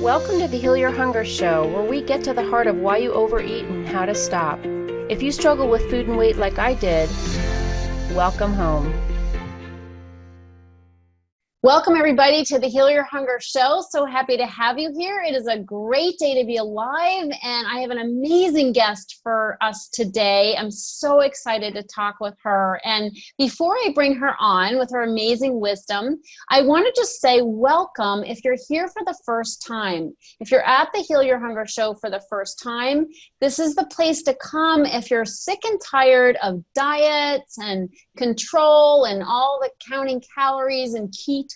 Welcome to the Heal Your Hunger Show, where we get to the heart of why you overeat and how to stop. If you struggle with food and weight like I did, welcome home. Welcome everybody to the Heal Your Hunger Show. So happy to have you here. It is a great day to be alive, and I have an amazing guest for us today. I'm so excited to talk with her. And before I bring her on with her amazing wisdom, I want to just say welcome if you're here for the first time. If you're at the Heal Your Hunger Show for the first time, this is the place to come if you're sick and tired of diets and control and all the counting calories and ketones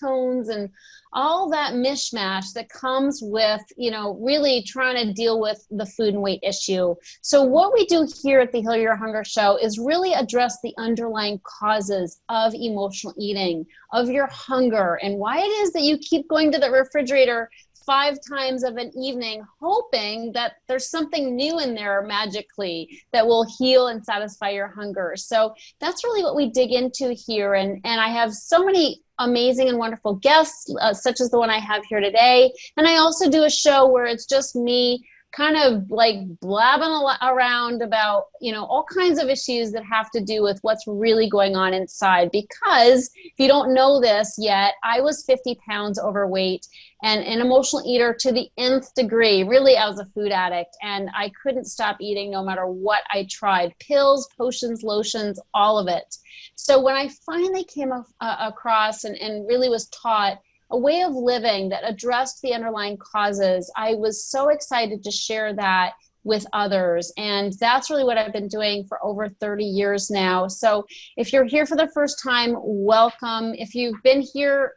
and all that mishmash that comes with, really trying to deal with the food and weight issue. So what we do here at the Heal Your Hunger Show is really address the underlying causes of emotional eating, of your hunger, and why it is that you keep going to the refrigerator 5 times of an evening, hoping that there's something new in there magically that will heal and satisfy your hunger. So that's really what we dig into here. And I have so many amazing and wonderful guests, such as the one I have here today. And I also do a show where it's just me kind of like blabbing around about, all kinds of issues that have to do with what's really going on inside. Because if you don't know this yet, I was 50 pounds overweight and an emotional eater to the nth degree. Really, I was a food addict and I couldn't stop eating no matter what I tried. Pills, potions, lotions, all of it. So when I finally came across and really was taught a way of living that addressed the underlying causes, I was so excited to share that with others. And that's really what I've been doing for over 30 years now. So if you're here for the first time, welcome. If you've been here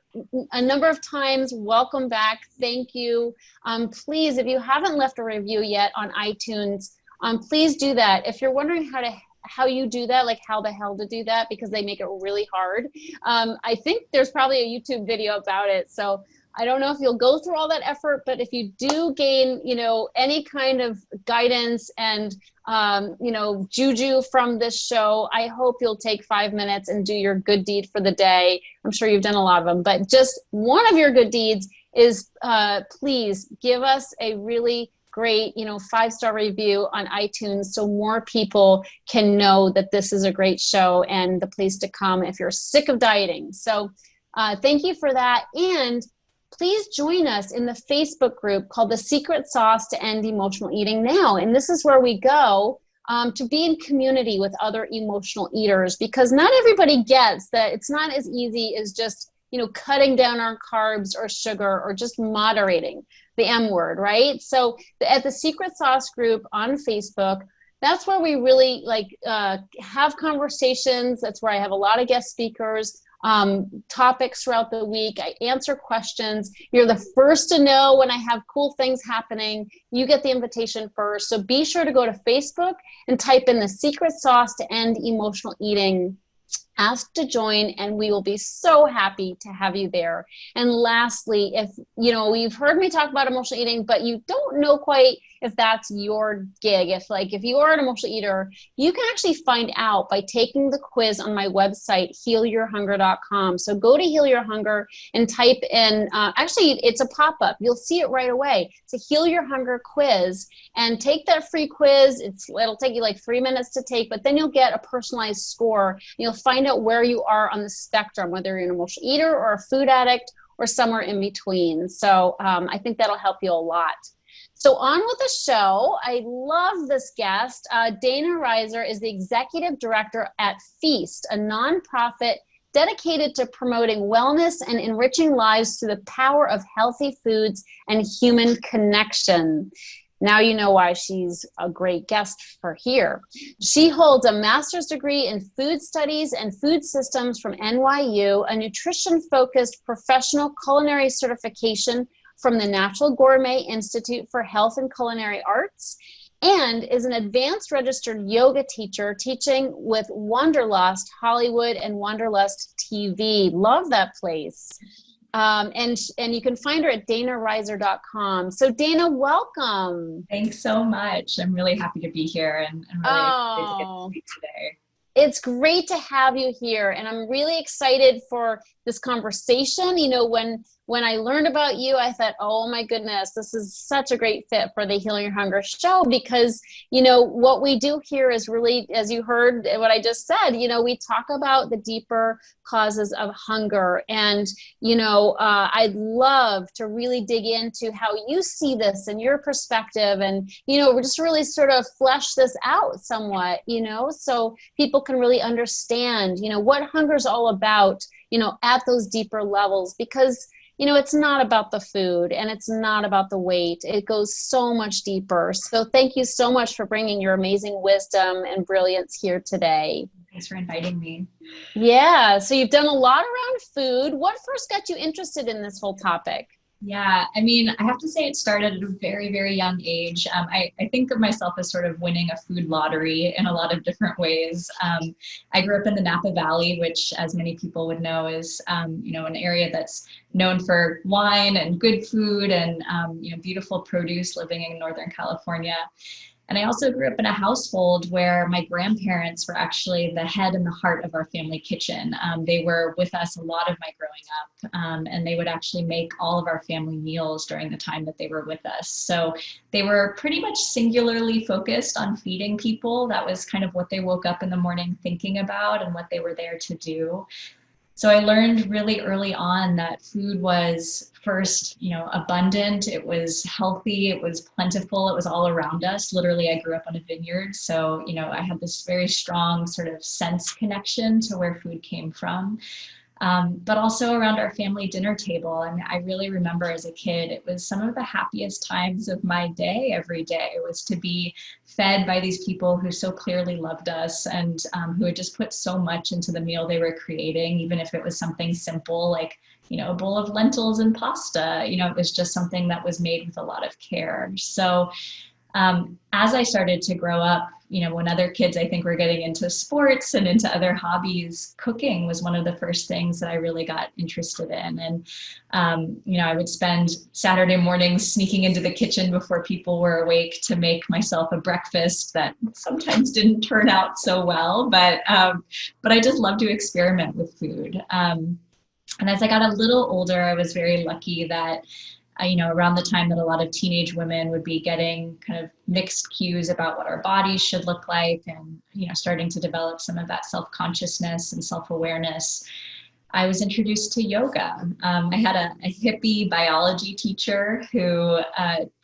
a number of times, welcome back. Thank you. Please, if you haven't left a review yet on iTunes, please do that. If you're wondering how you do that, like how the hell to do that, because they make it really hard. I think there's probably a YouTube video about it. So I don't know if you'll go through all that effort, but if you do gain, any kind of guidance and, juju from this show, I hope you'll take 5 minutes and do your good deed for the day. I'm sure you've done a lot of them, but just one of your good deeds is please give us a really great, 5-star review on iTunes so more people can know that this is a great show and the place to come if you're sick of dieting. So thank you for that. And please join us in the Facebook group called The Secret Sauce to End Emotional Eating Now. And this is where we go to be in community with other emotional eaters, because not everybody gets that it's not as easy as just, cutting down on carbs or sugar or just moderating the M word, right? So at the Secret Sauce group on Facebook, that's where we really have conversations. That's where I have a lot of guest speakers, topics throughout the week. I answer questions. You're the first to know when I have cool things happening. You get the invitation first. So be sure to go to Facebook and type in The Secret Sauce to End Emotional Eating. Ask to join, and we will be so happy to have you there. And lastly, if you've heard me talk about emotional eating, but you don't know quite if that's your gig, if you are an emotional eater, you can actually find out by taking the quiz on my website, healyourhunger.com. So go to Heal Your Hunger and type in, actually it's a pop-up. You'll see it right away. It's a Heal Your Hunger quiz, and take that free quiz. It'll take you like 3 minutes to take, but then you'll get a personalized score. You'll find out where you are on the spectrum, whether you're an emotional eater or a food addict or somewhere in between. So I think that'll help you a lot. So on with the show. I love this guest. Dana Rizer is the executive director at Feast, a nonprofit dedicated to promoting wellness and enriching lives through the power of healthy foods and human connection. Now you know why she's a great guest for here. She holds a master's degree in food studies and food systems from NYU, a nutrition-focused professional culinary certification from the Natural Gourmet Institute for Health and Culinary Arts, and is an advanced registered yoga teacher teaching with Wanderlust Hollywood and Wanderlust TV. Love that place. And you can find her at danarizer.com. So Dana, welcome. Thanks so much. I'm really happy to be here and really excited to get to speak today. It's great to have you here, and I'm really excited for this conversation. When when I learned about you, I thought, oh my goodness, this is such a great fit for the Heal Your Hunger show, because, you know, what we do here is really, as you heard what I just said, you know, we talk about the deeper causes of hunger. And, you know, I'd love to really dig into how you see this and your perspective, and, you know, we're just really sort of flesh this out somewhat, you know, so people can really understand, you know, what hunger is all about, you know, at those deeper levels, because, you know, it's not about the food and it's not about the weight. It goes so much deeper. So thank you so much for bringing your amazing wisdom and brilliance here today. Thanks for inviting me. Yeah. So you've done a lot around food. What first got you interested in this whole topic? Yeah, I mean, I have to say it started at a very, very young age. I think of myself as sort of winning a food lottery in a lot of different ways. I grew up in the Napa Valley, which, as many people would know, is, you know, an area that's known for wine and good food and, you know, beautiful produce, living in Northern California. And I also grew up in a household where my grandparents were actually the head and the heart of our family kitchen. They were with us a lot of my growing up, and they would actually make all of our family meals during the time that they were with us. So they were pretty much singularly focused on feeding people. That was kind of what they woke up in the morning thinking about and what they were there to do. So I learned really early on that food was first, you know, abundant, it was healthy, it was plentiful, it was all around us. Literally, I grew up on a vineyard. So, you know, I had this very strong sort of sense connection to where food came from. But also around our family dinner table. And I really remember as a kid, it was some of the happiest times of my day every day. It was to be fed by these people who so clearly loved us and who had just put so much into the meal they were creating, even if it was something simple like, you know, a bowl of lentils and pasta. You know, it was just something that was made with a lot of care. So as I started to grow up, you know, when other kids, I think, were getting into sports and into other hobbies, cooking was one of the first things that I really got interested in. And, you know, I would spend Saturday mornings sneaking into the kitchen before people were awake to make myself a breakfast that sometimes didn't turn out so well, but I just love to experiment with food. And as I got a little older, I was very lucky that you know, around the time that a lot of teenage women would be getting kind of mixed cues about what our bodies should look like and, you know, starting to develop some of that self-consciousness and self-awareness, I was introduced to yoga. I had a hippie biology teacher who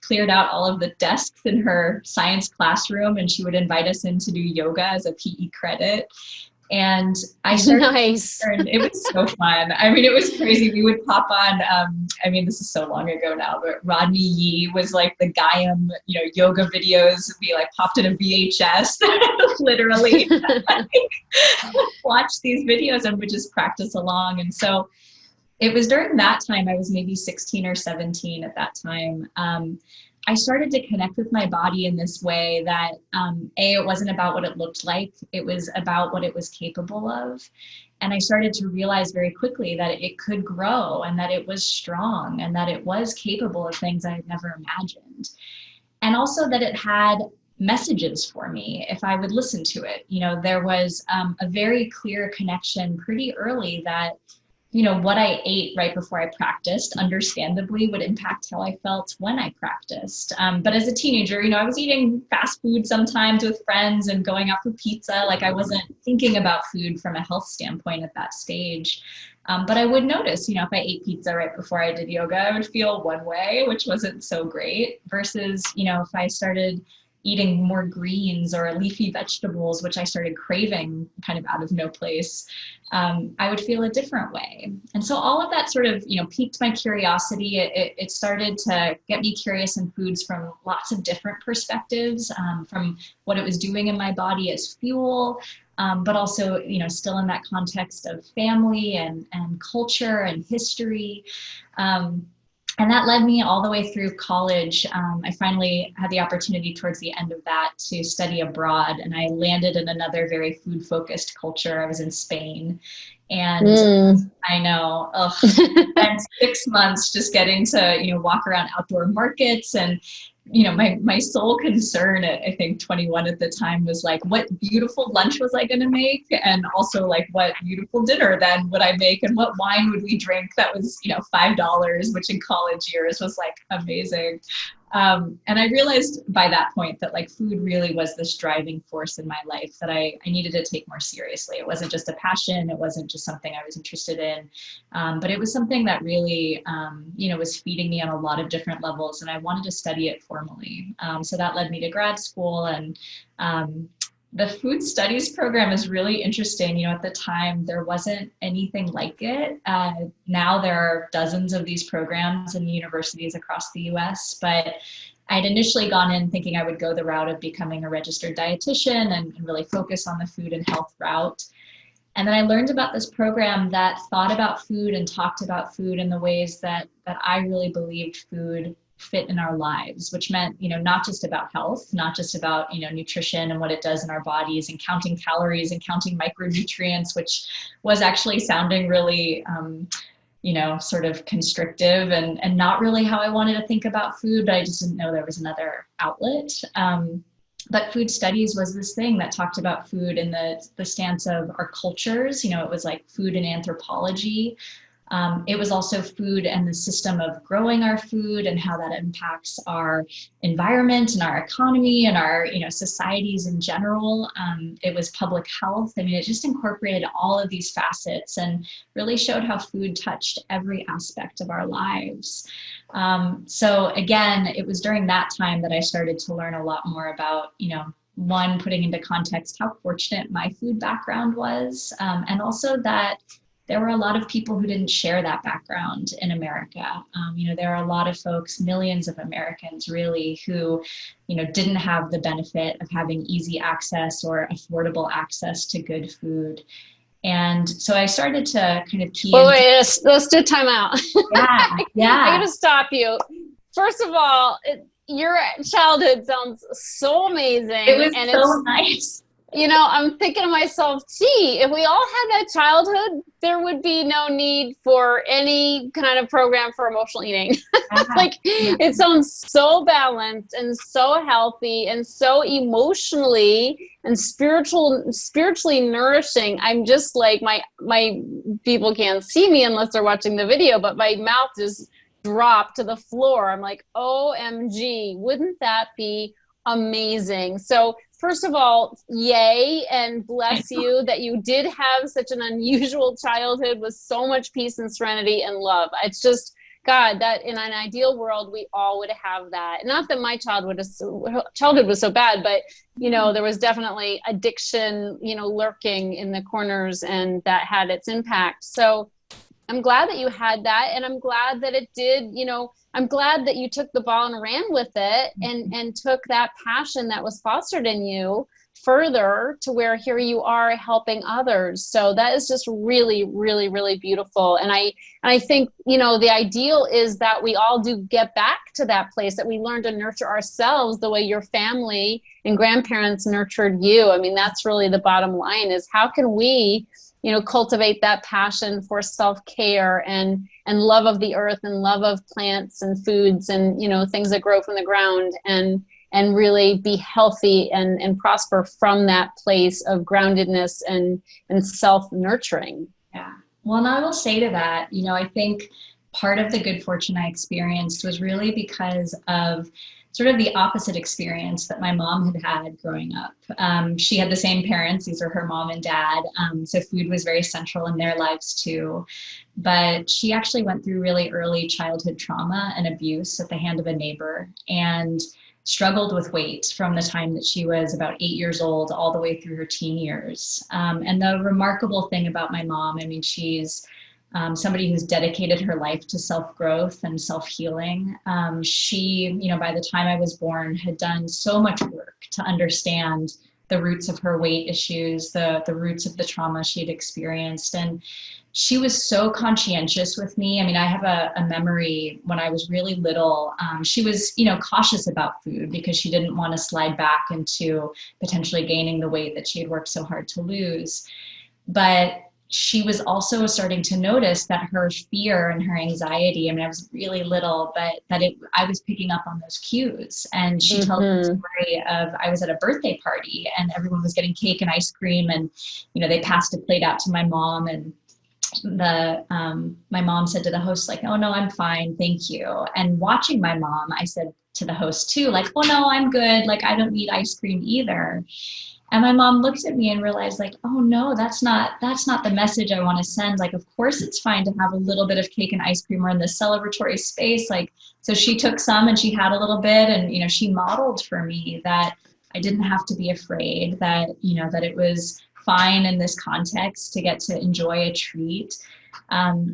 cleared out all of the desks in her science classroom, and she would invite us in to do yoga as a PE credit. And I started, nice. it was so fun. I mean, it was crazy. We would pop on, I mean, this is so long ago now, but Rodney Yee was like the Gaiam, you know, yoga videos. We like popped in a VHS, literally watch these videos and would just practice along. And so it was during that time, I was maybe 16 or 17 at that time. I started to connect with my body in this way that, it wasn't about what it looked like. It was about what it was capable of. And I started to realize very quickly that it could grow and that it was strong and that it was capable of things I had never imagined. And also that it had messages for me if I would listen to it. You know, there was a very clear connection pretty early that, you know, what I ate right before I practiced, understandably, would impact how I felt when I practiced. But as a teenager, you know, I was eating fast food sometimes with friends and going out for pizza. Like I wasn't thinking about food from a health standpoint at that stage. But I would notice, you know, if I ate pizza right before I did yoga, I would feel one way, which wasn't so great, versus, you know, if I started eating more greens or leafy vegetables, which I started craving kind of out of no place, I would feel a different way. And so all of that sort of, you know, piqued my curiosity. It started to get me curious in foods from lots of different perspectives, from what it was doing in my body as fuel, but also, you know, still in that context of family and culture and history. And that led me all the way through college. I finally had the opportunity towards the end of that to study abroad, and I landed in another very food-focused culture. I was in Spain, and I know, spent 6 months just getting to, you know, walk around outdoor markets and my sole concern at, I think 21 at the time was like, what beautiful lunch was I going to make? And also like, what beautiful dinner then would I make? And what wine would we drink that was, $5, which in college years was like amazing. And I realized by that point that like food really was this driving force in my life that I needed to take more seriously. It wasn't just a passion. It wasn't just something I was interested in, but it was something that really, was feeding me on a lot of different levels, and I wanted to study it formally. So that led me to grad school, and the food studies program is really interesting. At the time, there wasn't anything like it. Now there are dozens of these programs in universities across the US, but I'd initially gone in thinking I would go the route of becoming a registered dietitian and really focus on the food and health route. And then I learned about this program that thought about food and talked about food in the ways that I really believed food fit in our lives, which meant, not just about health, not just about, nutrition and what it does in our bodies and counting calories and counting micronutrients, which was actually sounding really, sort of constrictive and not really how I wanted to think about food, but I just didn't know there was another outlet. But food studies was this thing that talked about food in the stance of our cultures. It was like food and anthropology. It was also food and the system of growing our food and how that impacts our environment and our economy and our, societies in general. It was public health. I mean, it just incorporated all of these facets and really showed how food touched every aspect of our lives. So again, it was during that time that I started to learn a lot more about, one, putting into context how fortunate my food background was, and also that there were a lot of people who didn't share that background in America. There are a lot of folks, millions of Americans really, who, didn't have the benefit of having easy access or affordable access to good food. And so I started to kind of key in. Wait, let's do time out. Yeah. I gotta stop you. First of all, your childhood sounds so amazing. It was so nice. I'm thinking to myself, gee, if we all had that childhood, there would be no need for any kind of program for emotional eating. It sounds so balanced and so healthy and so emotionally and spiritually nourishing. I'm just like, my people can't see me unless they're watching the video, but my mouth just dropped to the floor. I'm like, OMG, wouldn't that be amazing? So first of all, yay, and bless you that you did have such an unusual childhood with so much peace and serenity and love. It's just, God, that in an ideal world, we all would have that. Not that my childhood was so bad, but, there was definitely addiction, lurking in the corners, and that had its impact. So I'm glad that you had that, and I'm glad that it did, I'm glad that you took the ball and ran with it and took that passion that was fostered in you further to where here you are helping others. So that is just really, really, really beautiful. And I think, the ideal is that we all do get back to that place, that we learn to nurture ourselves the way your family and grandparents nurtured you. I mean, that's really the bottom line, is how can we cultivate that passion for self-care and love of the earth and love of plants and foods and, things that grow from the ground, and really be healthy and prosper from that place of groundedness and self-nurturing. Yeah. Well, and I will say to that, I think part of the good fortune I experienced was really because of sort of the opposite experience that my mom had growing up. She had the same parents. These are her mom and dad. So food was very central in their lives too. But she actually went through really early childhood trauma and abuse at the hand of a neighbor, and struggled with weight from the time that she was about 8 years old all the way through her teen years. And the remarkable thing about my mom, I mean, she's somebody who's dedicated her life to self-growth and self-healing. She, by the time I was born, had done so much work to understand the roots of her weight issues, the roots of the trauma she had experienced. And she was so conscientious with me. I mean, I have a memory when I was really little. She was, cautious about food because she didn't want to slide back into potentially gaining the weight that she had worked so hard to lose. But she was also starting to notice that her fear and her anxiety, I mean, I was really little, but I was picking up on those cues. And she tells the story of, I was at a birthday party and everyone was getting cake and ice cream, and, they passed a plate out to my mom, and my mom said to the host, like, "Oh no, I'm fine, thank you." And watching my mom, I said to the host too, like, "Oh no, I'm good. Like, I don't need ice cream either." And my mom looked at me and realized, like, "Oh no, that's not the message I want to send. Like, of course it's fine to have a little bit of cake and ice cream. We're in this celebratory space." Like, so she took some and she had a little bit, and, she modeled for me that I didn't have to be afraid, that, that it was fine in this context to get to enjoy a treat.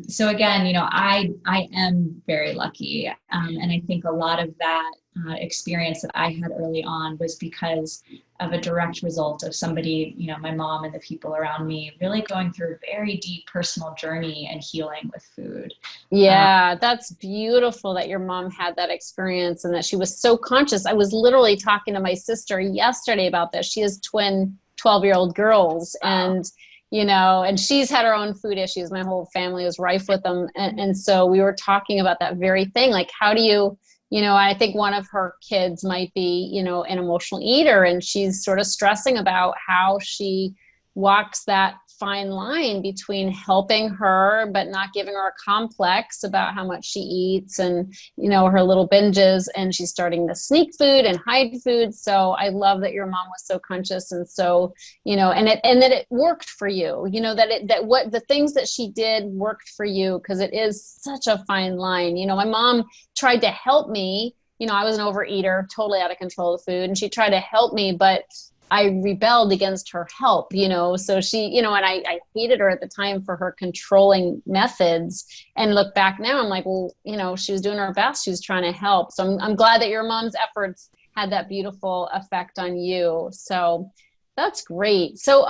So again, I am very lucky. And I think a lot of that experience that I had early on was because of a direct result of somebody, my mom and the people around me really going through a very deep personal journey and healing with food. Yeah, that's beautiful that your mom had that experience and that she was so conscious. I was literally talking to my sister yesterday about this. She has twin 12-year-old girls, and and she's had her own food issues. My whole family was rife with them. And so we were talking about that very thing. Like, how do you, I think one of her kids might be, an emotional eater, and she's sort of stressing about how she walks that fine line between helping her but not giving her a complex about how much she eats and her little binges, and she's starting to sneak food and hide food. So I love that your mom was so conscious, and so and that it worked for you, that what the things that she did worked for you, because it is such a fine line. My mom tried to help me. I was an overeater, totally out of control of food, and she tried to help me, but I rebelled against her help, so she, and I hated her at the time for her controlling methods, and look back now, I'm like, well, she was doing her best. She was trying to help. So I'm glad that your mom's efforts had that beautiful effect on you. So that's great. So,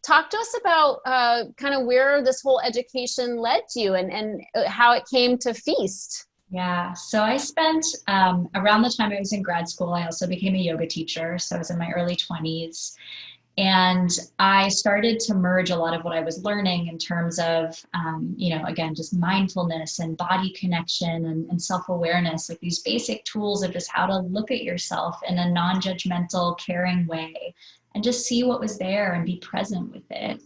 talk to us about kind of where this whole education led you, and how it came to Feast. Yeah, so I spent around the time I was in grad school, I also became a yoga teacher. So I was in my early 20s. And I started to merge a lot of what I was learning in terms of, again, just mindfulness and body connection and self-awareness, like these basic tools of just how to look at yourself in a non-judgmental, caring way, and just see what was there and be present with it.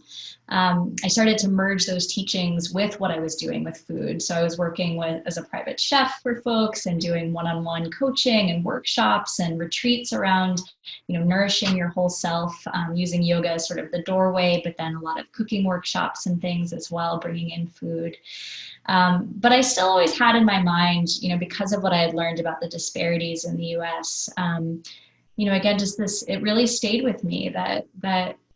I started to merge those teachings with what I was doing with food. So I was working as a private chef for folks and doing one-on-one coaching and workshops and retreats around, nourishing your whole self, using yoga as sort of the doorway, but then a lot of cooking workshops and things as well, bringing in food. But I still always had in my mind, because of what I had learned about the disparities in the US, again, just this, it really stayed with me that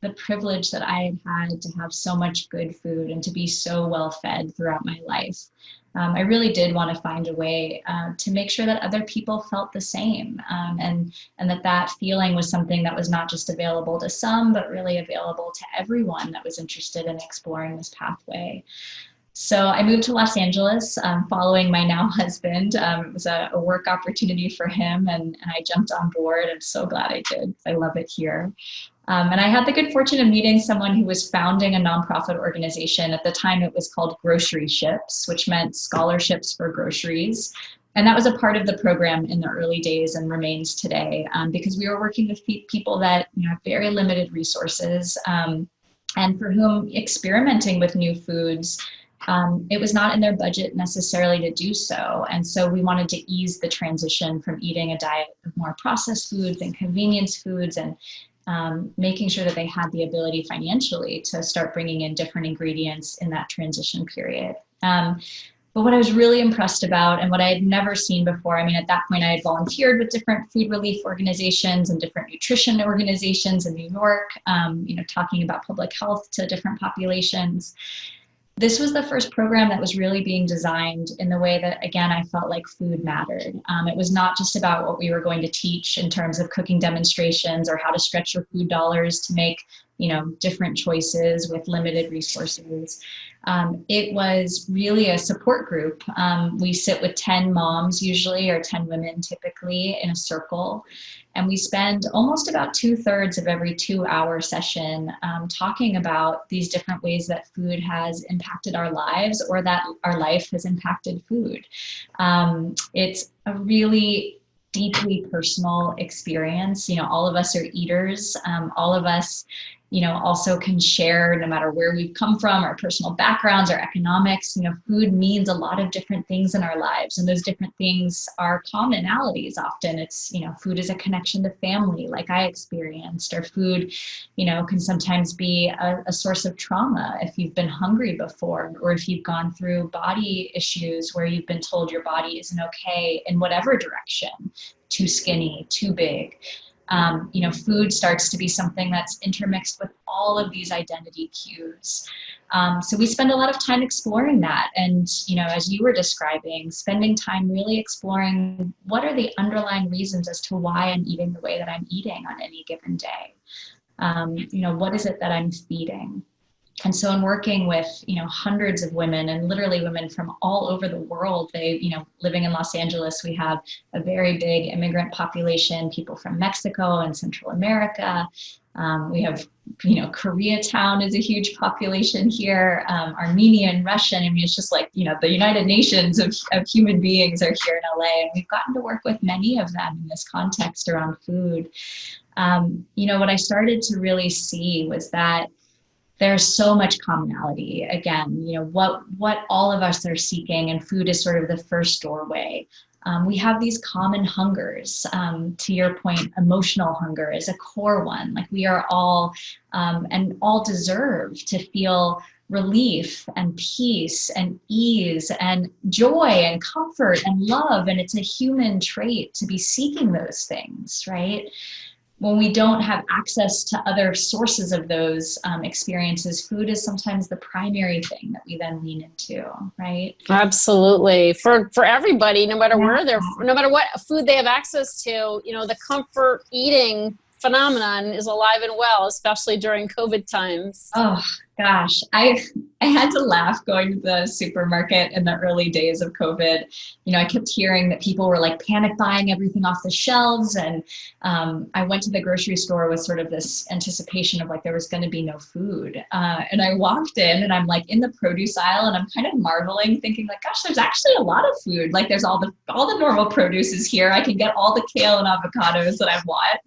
the privilege that I had to have so much good food and to be so well fed throughout my life. I really did want to find a way to make sure that other people felt the same, and that feeling was something that was not just available to some, but really available to everyone that was interested in exploring this pathway. So I moved to Los Angeles following my now husband. It was a work opportunity for him, and I jumped on board. I'm so glad I did. I love it here. And I had the good fortune of meeting someone who was founding a nonprofit organization. At the time, it was called Grocery Ships, which meant scholarships for groceries. And that was a part of the program in the early days and remains today, because we were working with people that have very limited resources, and for whom experimenting with new foods, it was not in their budget necessarily to do so. And so we wanted to ease the transition from eating a diet of more processed foods and convenience foods, and making sure that they had the ability financially to start bringing in different ingredients in that transition period. But what I was really impressed about, and what I had never seen before, I mean, at that point I had volunteered with different food relief organizations and different nutrition organizations in New York, talking about public health to different populations. This was the first program that was really being designed in the way that, again, I felt like food mattered. It was not just about what we were going to teach in terms of cooking demonstrations or how to stretch your food dollars to make, different choices with limited resources. It was really a support group. We sit with 10 moms usually, or 10 women typically, in a circle. And we spend almost about 2/3 of every 2-hour session talking about these different ways that food has impacted our lives, or that our life has impacted food. It's a really deeply personal experience. You know, all of us are eaters. All of us, you know, also can share, no matter where we've come from, our personal backgrounds, our economics. You know, food means a lot of different things in our lives, and those different things are commonalities. Often it's, you know, food is a connection to family, like I experienced, or food, you know, can sometimes be a source of trauma if you've been hungry before, or if you've gone through body issues where you've been told your body isn't okay in whatever direction, too skinny, too big. You know, food starts to be something that's intermixed with all of these identity cues. So we spend a lot of time exploring that. And, you know, as you were describing, spending time really exploring what are the underlying reasons as to why I'm eating the way that I'm eating on any given day. You know, what is it that I'm feeding? And so in working with, you know, hundreds of women, and literally women from all over the world, they, you know, living in Los Angeles, we have a very big immigrant population, people from Mexico and Central America. We have, you know, Koreatown is a huge population here, Armenian, Russian. I mean, it's just like, you know, the United Nations of human beings are here in LA, and we've gotten to work with many of them in this context around food. You know, what I started to really see was that there's so much commonality. Again, you know, what all of us are seeking, and food is sort of the first doorway. We have these common hungers. To your point, emotional hunger is a core one. Like, we are all, and all deserve to feel relief and peace and ease and joy and comfort and love. And it's a human trait to be seeking those things, right? When we don't have access to other sources of those experiences, food is sometimes the primary thing that we then lean into, right? Absolutely. For everybody, no matter where they're, no matter what food they have access to, you know, the comfort eating phenomenon is alive and well, especially during COVID times. Oh gosh, I had to laugh going to the supermarket in the early days of COVID. You know, I kept hearing that people were like panic buying everything off the shelves, and I went to the grocery store with sort of this anticipation of like there was going to be no food. And I walked in, and I'm like in the produce aisle, and I'm kind of marveling, thinking like, gosh, there's actually a lot of food. Like, there's all the normal produce is here. I can get all the kale and avocados that I want.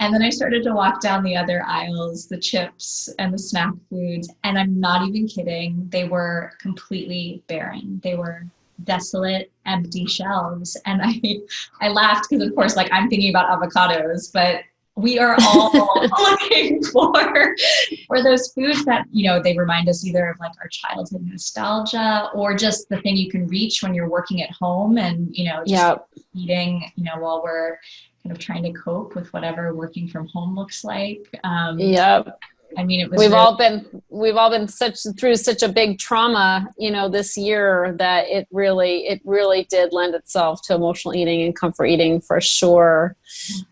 And then I started to walk down the other aisles, the chips and the snack foods, and I'm not even kidding. They were completely barren. They were desolate, empty shelves. And I laughed because, of course, like, I'm thinking about avocados, but we are all looking for those foods that, you know, they remind us either of like our childhood nostalgia, or just the thing you can reach when you're working at home and, you know, just eating, you know, while we're kind of trying to cope with whatever working from home looks like. I mean, it was we've all been through such a big trauma, you know, this year, that it really did lend itself to emotional eating and comfort eating for sure.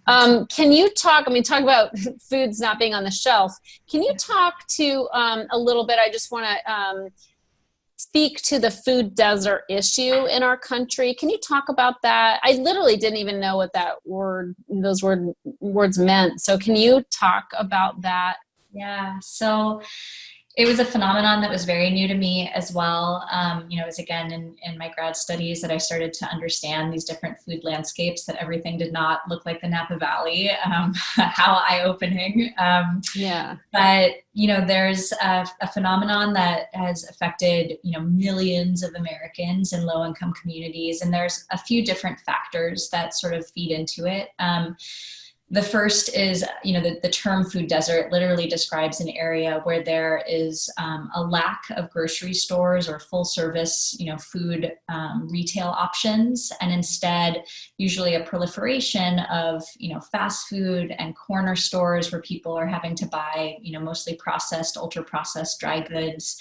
Can you talk about foods not being on the shelf. Can you talk to a little bit? I just want to speak to the food desert issue in our country. Can you talk about that? I literally didn't even know what those words meant. So can you talk about that? Yeah. So it was a phenomenon that was very new to me as well. You know, it was again in my grad studies that I started to understand these different food landscapes, that everything did not look like the Napa Valley. How eye-opening. But, you know, there's a phenomenon that has affected, you know, millions of Americans in low-income communities. And there's a few different factors that sort of feed into it. The first is, you know, the term food desert literally describes an area where there is a lack of grocery stores or full service, you know, food retail options, and instead usually a proliferation of, you know, fast food and corner stores where people are having to buy, you know, mostly processed, ultra processed dry goods.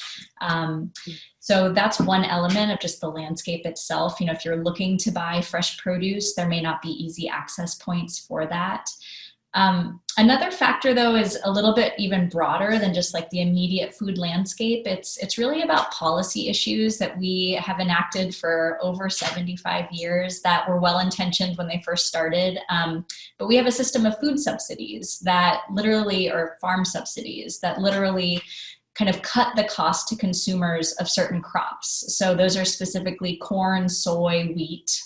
So that's one element of just the landscape itself. You know, if you're looking to buy fresh produce, there may not be easy access points for that. Another factor, though, is a little bit even broader than just like the immediate food landscape. It's really about policy issues that we have enacted for over 75 years that were well-intentioned when they first started. But we have a system of food subsidies that literally, or farm subsidies that literally kind of cut the cost to consumers of certain crops. So those are specifically corn, soy, wheat.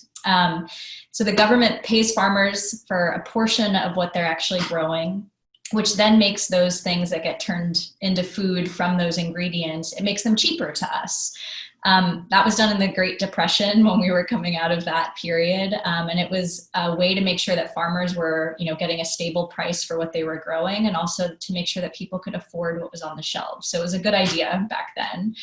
So the government pays farmers for a portion of what they're actually growing, which then makes those things that get turned into food from those ingredients, it makes them cheaper to us. That was done in the Great Depression when we were coming out of that period. And it was a way to make sure that farmers were, getting a stable price for what they were growing, and also to make sure that people could afford what was on the shelves. So it was a good idea back then.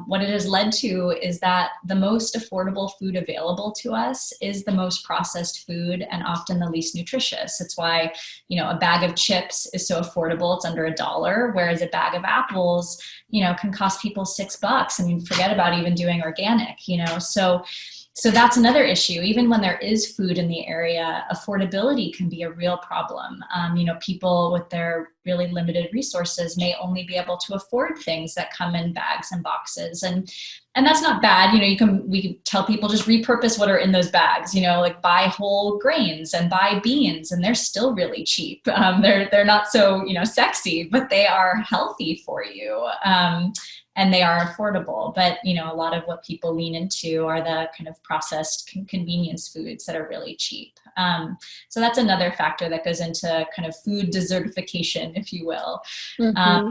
What it has led to is that the most affordable food available to us is the most processed food and often the least nutritious. It's why, a bag of chips is so affordable. It's under $1, whereas a bag of apples, can cost people $6. I mean, forget about even doing organic, so that's another issue. Even when there is food in the area, affordability can be a real problem. People with their really limited resources may only be able to afford things that come in bags and boxes. And that's not bad. We can tell people just repurpose what are in those bags, like buy whole grains and buy beans, and they're still really cheap. They're not so, sexy, but they are healthy for you. And they are affordable. But, a lot of what people lean into are the kind of processed convenience foods that are really cheap. So that's another factor that goes into kind of food desertification, if you will. Mm-hmm.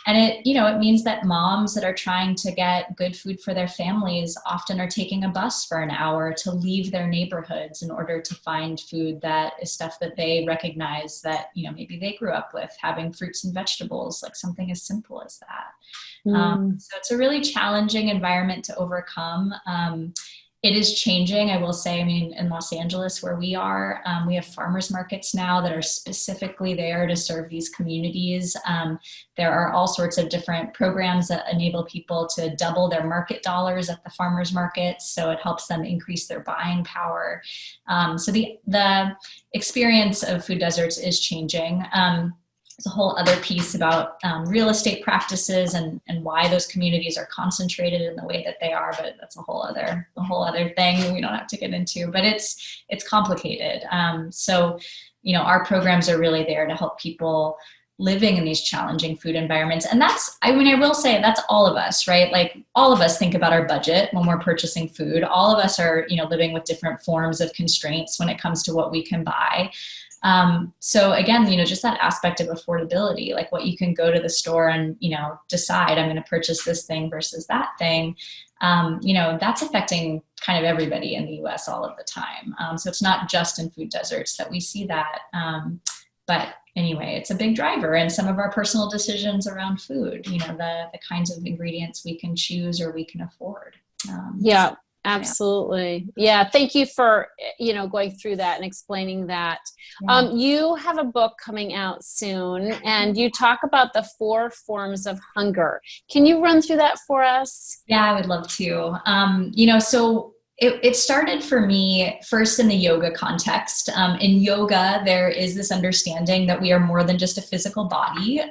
And it means that moms that are trying to get good food for their families often are taking a bus for an hour to leave their neighborhoods in order to find food that is stuff that they recognize that, maybe they grew up with, having fruits and vegetables, like something as simple as that. So it's a really challenging environment to overcome. It is changing, I will say. In Los Angeles, where we are, we have farmers markets now that are specifically there to serve these communities. There are all sorts of different programs that enable people to double their market dollars at the farmers markets, so it helps them increase their buying power. So the experience of food deserts is changing. There's a whole other piece about real estate practices and why those communities are concentrated in the way that they are, but that's a whole other thing we don't have to get into. But it's complicated. So our programs are really there to help people living in these challenging food environments. And I will say that's all of us, right? Like all of us think about our budget when we're purchasing food. All of us are, living with different forms of constraints when it comes to what we can buy. So again, just that aspect of affordability, like what you can go to the store and, decide I'm going to purchase this thing versus that thing. That's affecting kind of everybody in the US all of the time. So it's not just in food deserts that we see that. But anyway, it's a big driver in some of our personal decisions around food, the kinds of ingredients we can choose or we can afford. Yeah. Absolutely. Yeah. Thank you for, going through that and explaining that. Yeah. You have a book coming out soon, and you talk about the 4 forms of hunger. Can you run through that for us? Yeah, I would love to. So it started for me first in the yoga context. In yoga, there is this understanding that we are more than just a physical body.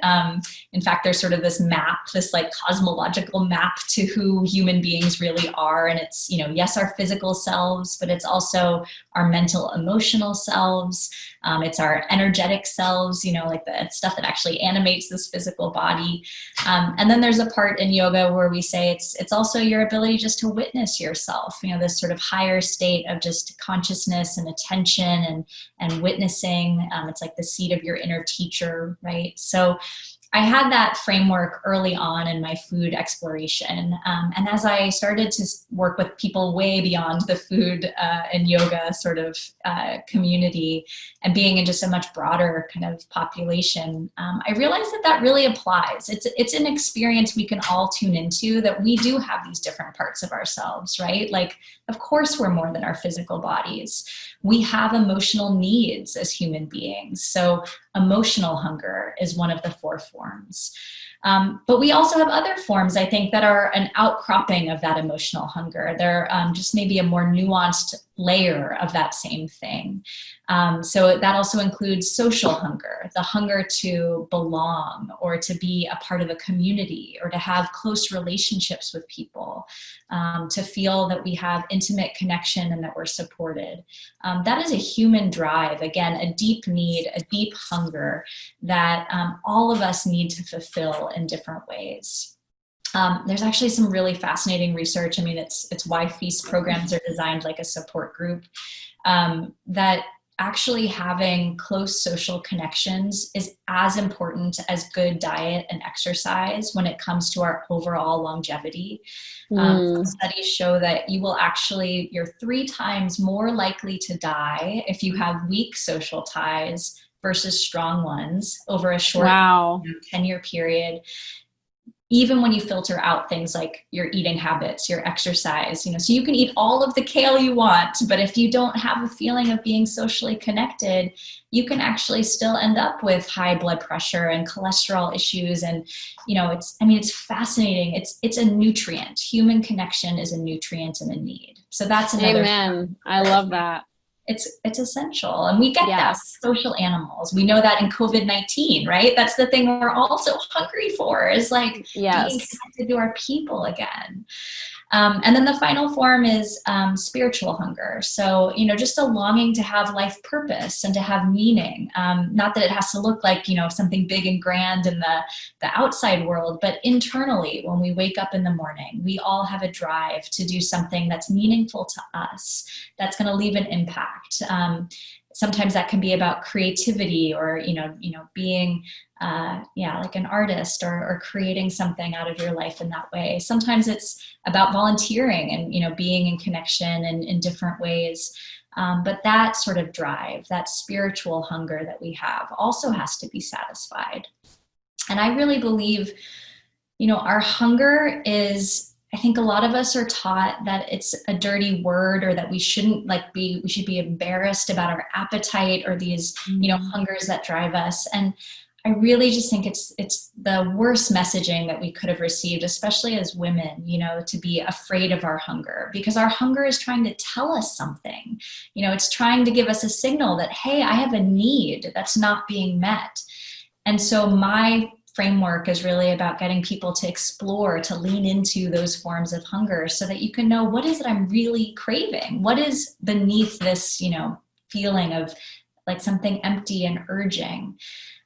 In fact, there's sort of this map, this like cosmological map to who human beings really are. And it's, yes, our physical selves, but it's also our mental, emotional selves. It's our energetic selves, like the stuff that actually animates this physical body. And then there's a part in yoga where we say it's also your ability just to witness yourself, this sort of higher state of just consciousness and attention and witnessing. It's like the seat of your inner teacher, right? So I had that framework early on in my food exploration. And as I started to work with people way beyond the food and yoga sort of community and being in just a much broader kind of population, I realized that really applies. It's an experience we can all tune into, that we do have these different parts of ourselves, right? Like, of course, we're more than our physical bodies. We have emotional needs as human beings. So emotional hunger is one of the 4 forms. But we also have other forms, I think, that are an outcropping of that emotional hunger. They're just maybe a more nuanced layer of that same thing. So that also includes social hunger, the hunger to belong or to be a part of a community or to have close relationships with people, to feel that we have intimate connection and that we're supported. That is a human drive, again, a deep need, a deep hunger that all of us need to fulfill in different ways. There's actually some really fascinating research. I mean, it's why feast programs are designed like a support group, that actually having close social connections is as important as good diet and exercise when it comes to our overall longevity. Some studies show that you're 3 times more likely to die if you have weak social ties versus strong ones over a short 10-year period, even when you filter out things like your eating habits, your exercise, so you can eat all of the kale you want, but if you don't have a feeling of being socially connected, you can actually still end up with high blood pressure and cholesterol issues. And, it's fascinating. It's a nutrient. Human connection is a nutrient and a need. So that's another. Amen. I love that. It's essential. And we get that with social animals. We know that in COVID-19, right? That's the thing we're all so hungry for, is like being connected to our people again. And then the final form is spiritual hunger. So, just a longing to have life purpose and to have meaning. Not that it has to look like, something big and grand in the outside world, but internally, when we wake up in the morning, we all have a drive to do something that's meaningful to us, that's going to leave an impact. Sometimes that can be about creativity or, being, like an artist or creating something out of your life in that way. Sometimes it's about volunteering and, being in connection in different ways. But that sort of drive, that spiritual hunger that we have, also has to be satisfied. And I really believe, our hunger is, I think a lot of us are taught that it's a dirty word, or that we shouldn't we should be embarrassed about our appetite or these, hungers that drive us. And I really just think it's the worst messaging that we could have received, especially as women, to be afraid of our hunger, because our hunger is trying to tell us something. It's trying to give us a signal that, hey, I have a need that's not being met. And so my framework is really about getting people to explore, to lean into those forms of hunger so that you can know, what is it I'm really craving? What is beneath this, feeling of like something empty and urging?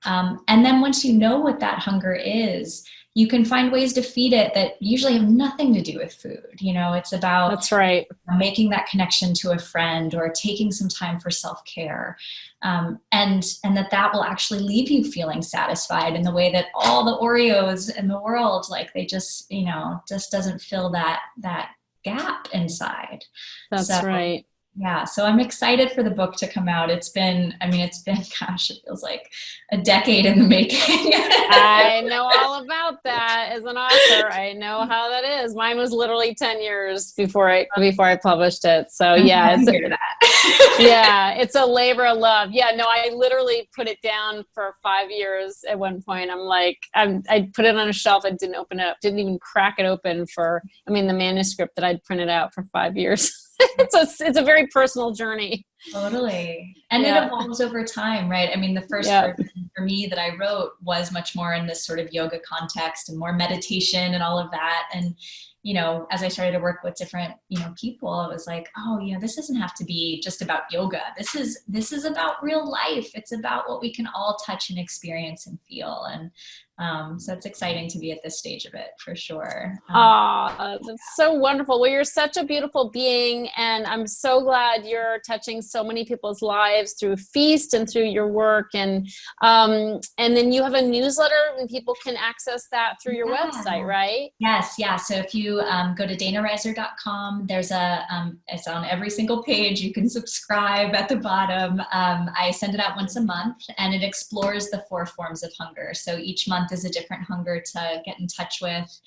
And then once you know what that hunger is, you can find ways to feed it that usually have nothing to do with food. It's about That's right. Making that connection to a friend or taking some time for self-care. And that will actually leave you feeling satisfied in the way that all the Oreos in the world, like they just, just doesn't fill that gap inside. That's right. Yeah. So I'm excited for the book to come out. It's been, gosh, it feels like a decade in the making. I know all about that as an author. I know how that is. Mine was literally 10 years before I published it. So yeah, it's a labor of love. Yeah, no, I literally put it down for 5 years at one point. I'm like, I put it on a shelf. I didn't open it up, didn't even crack it open the manuscript that I'd printed out for 5 years. It's a very personal journey. Totally. And it evolves over time, right? The first version for me that I wrote was much more in this sort of yoga context and more meditation and all of that. And, as I started to work with different, people, I was like, oh, this doesn't have to be just about yoga. This is about real life. It's about what we can all touch and experience and feel. And so it's exciting to be at this stage of it, for sure. That's so wonderful. Well, you're such a beautiful being, and I'm so glad you're touching so many people's lives through Feast and through your work. And then you have a newsletter, and people can access that through your website, right? Yes. Yeah. So if you go to danarizer.com, there's it's on every single page. You can subscribe at the bottom. I send it out once a month, and it explores the 4 forms of hunger. So each month month is a different hunger to get in touch with.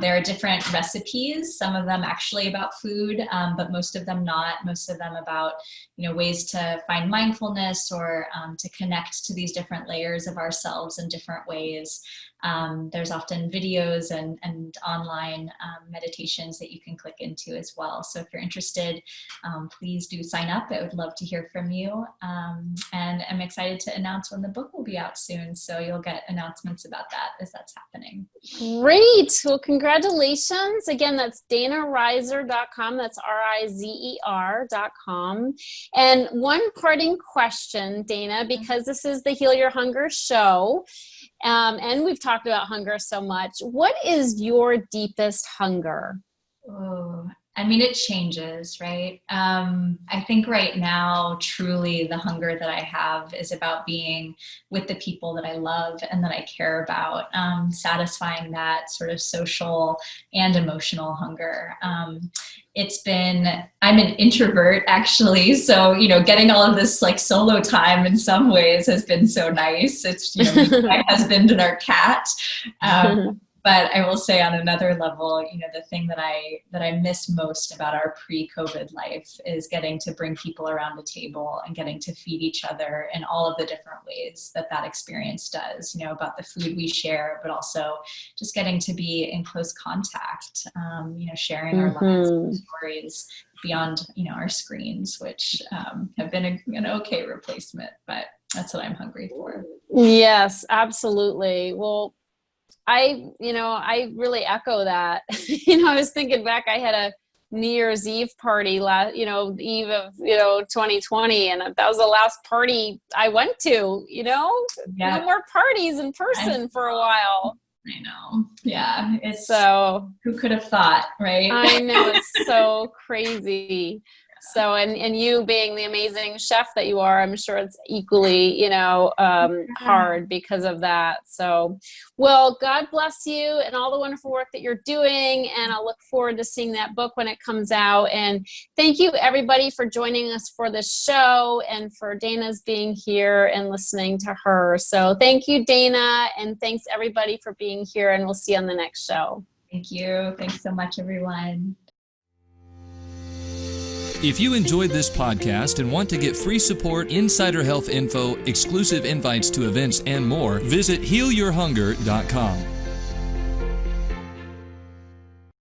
There are different recipes, some of them actually about food, but most of them not. Most of them about, ways to find mindfulness or to connect to these different layers of ourselves in different ways. There's often videos and online meditations that you can click into as well. So if you're interested, please do sign up. I would love to hear from you. And I'm excited to announce when the book will be out soon. So you'll get announcements about that as that's happening. Great. Well, congratulations. Again, that's danarizer.com. That's RIZER.com. And one parting question, Dana, because this is the Heal Your Hunger show. And we've talked about hunger so much. What is your deepest hunger? Oh, it changes, right? I think right now, truly the hunger that I have is about being with the people that I love and that I care about, satisfying that sort of social and emotional hunger. I'm an introvert actually. So, getting all of this like solo time in some ways has been so nice. It's, my husband and our cat. But I will say on another level, the thing that I miss most about our pre-COVID life is getting to bring people around the table and getting to feed each other in all of the different ways that experience does, about the food we share, but also just getting to be in close contact, sharing our lives and stories beyond, our screens, which have been an okay replacement, but that's what I'm hungry for. Yes, absolutely. Well, I really echo that. I was thinking back, I had a New Year's Eve party the eve of, 2020. And that was the last party I went to, no more parties in person for a while. I know. Yeah. Who could have thought, right? I know, it's so crazy. So, and you being the amazing chef that you are, I'm sure it's equally, hard because of that. So, well, God bless you and all the wonderful work that you're doing. And I'll look forward to seeing that book when it comes out. And thank you everybody for joining us for this show and for Dana's being here and listening to her. So thank you, Dana. And thanks everybody for being here. And we'll see you on the next show. Thank you. Thanks so much, everyone. If you enjoyed this podcast and want to get free support, insider health info, exclusive invites to events, and more, visit healyourhunger.com.